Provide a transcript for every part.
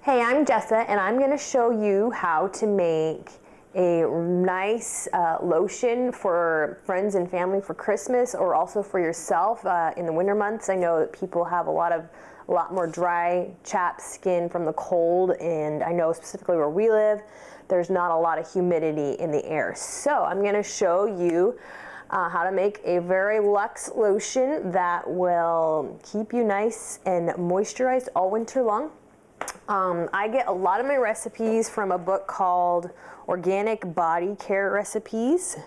Hey, I'm Jessa, and I'm going to show you how to make a nice lotion for friends and family for Christmas, or also for yourself in the winter months. I know that people have a lot more dry, chapped skin from the cold, and I know specifically where we live, there's not a lot of humidity in the air. So I'm going to show you how to make a very luxe lotion that will keep you nice and moisturized all winter long. I get a lot of my recipes from a book called Organic Body Care Recipes,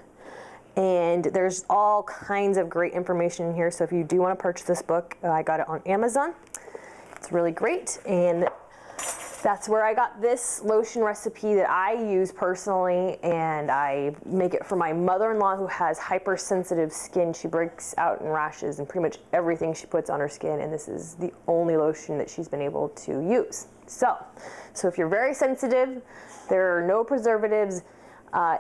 and there's all kinds of great information in here. So if you do want to purchase this book, I got it on Amazon. It's really great, and that's where I got this lotion recipe that I use personally, and I make it for my mother-in-law who has hypersensitive skin. She breaks out in rashes and pretty much everything she puts on her skin, and this is the only lotion that she's been able to use. So if you're very sensitive, there are no preservatives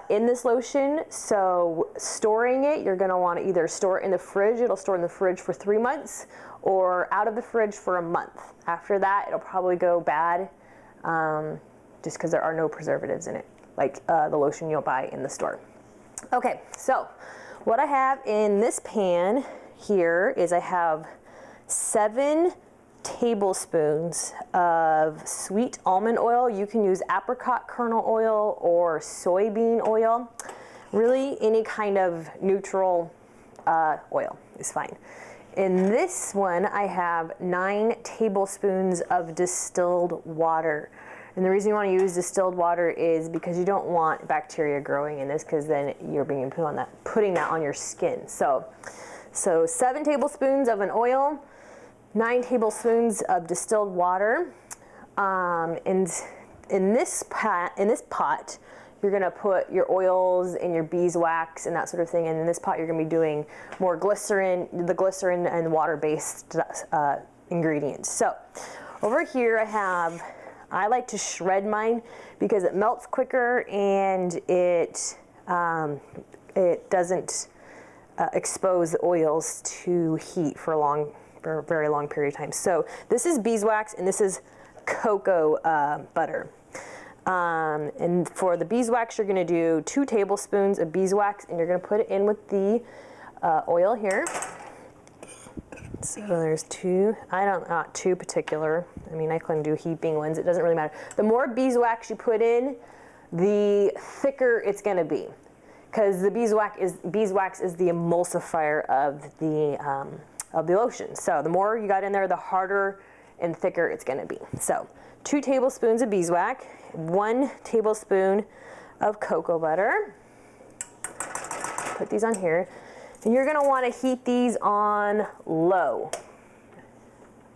in this lotion. So storing it, you're going to want to either store it in the fridge. It'll store in the fridge for 3 months, or out of the fridge for a month. After that, it'll probably go bad. Just because there are no preservatives in it, like the lotion you'll buy in the store. Okay, so what I have in this pan here is I have 7 tablespoons of sweet almond oil. You can use apricot kernel oil or soybean oil. Really, any kind of neutral oil is fine. In this one, I have 9 tablespoons of distilled water. And the reason you want to use distilled water is because you don't want bacteria growing in this, because then you're putting that on your skin. So 7 tablespoons of an oil, 9 tablespoons of distilled water. And in this pot, you're going to put your oils and your beeswax and that sort of thing. And in this pot, you're going to be doing more glycerin and water-based ingredients. So over here I like to shred mine because it melts quicker, and it doesn't expose the oils to heat for a very long period of time. So this is beeswax, and this is cocoa butter. And for the beeswax, you're going to do 2 tablespoons of beeswax, and you're going to put it in with the oil here. So there's 2. Not too particular. I mean, I can do heaping ones. It doesn't really matter. The more beeswax you put in, the thicker it's going to be, because the beeswax is the emulsifier of the lotion. So the more you got in there, the harder and thicker it's going to be. So 2 tablespoons of beeswax, 1 tablespoon of cocoa butter. Put these on here. And you're going to want to heat these on low.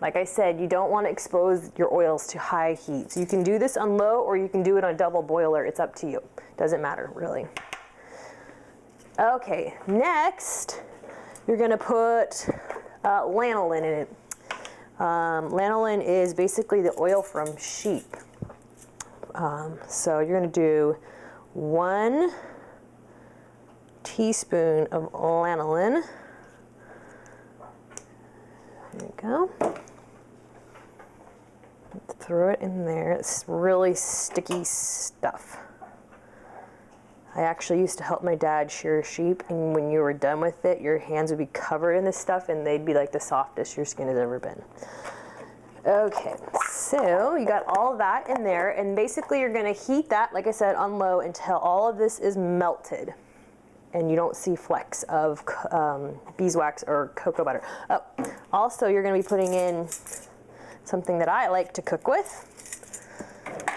Like I said, you don't want to expose your oils to high heat. So you can do this on low, or you can do it on a double boiler. It's up to you. Doesn't matter, really. Okay, next, you're going to put lanolin in it. Lanolin is basically the oil from sheep. So you're going to do 1 teaspoon of lanolin. There you go. Throw it in there. It's really sticky stuff. I actually used to help my dad shear sheep, and when you were done with it, your hands would be covered in this stuff, and they'd be like the softest your skin has ever been. Okay, so you got all of that in there, and basically you're going to heat that, like I said, on low until all of this is melted and you don't see flecks of beeswax or cocoa butter. Oh, also you're going to be putting in something that I like to cook with,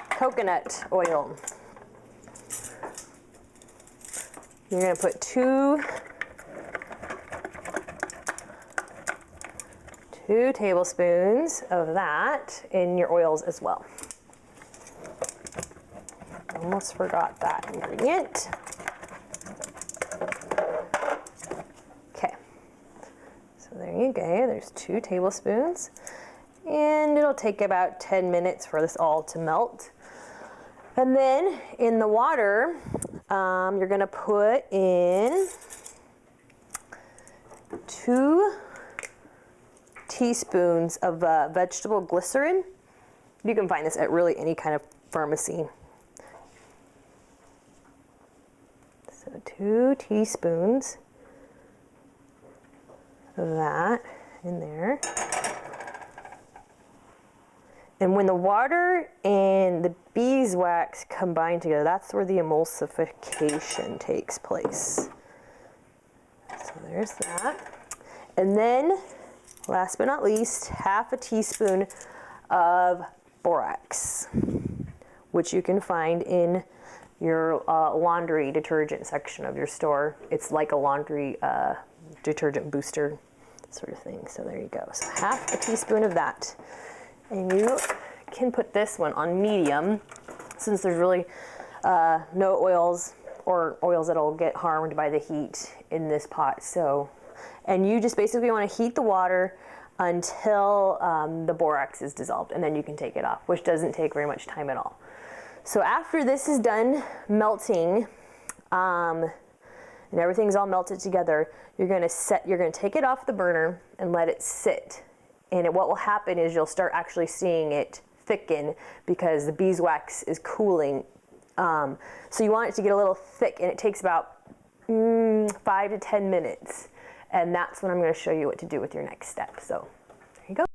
coconut oil. You're going to put 2 tablespoons of that in your oils as well. Almost forgot that ingredient. Okay, so there you go. There's 2 tablespoons. And it'll take about 10 minutes for this all to melt. And then in the water, you're going to put in 2 teaspoons of vegetable glycerin. You can find this at really any kind of pharmacy. So 2 teaspoons of that in there. And when the water and the beeswax combine together, that's where the emulsification takes place. So there's that. And then, last but not least, half a teaspoon of borax, which you can find in your laundry detergent section of your store. It's like a laundry detergent booster sort of thing. So there you go. So half a teaspoon of that. And you can put this one on medium, since there's really no oils or oils that'll get harmed by the heat in this pot. So, and you just basically want to heat the water until the borax is dissolved, and then you can take it off, which doesn't take very much time at all. So after this is done melting, and everything's all melted together, you're going to take it off the burner and let it sit. And what will happen is you'll start actually seeing it thicken because the beeswax is cooling. So you want it to get a little thick, and it takes about 5 to 10 minutes. And that's when I'm going to show you what to do with your next step. So there you go.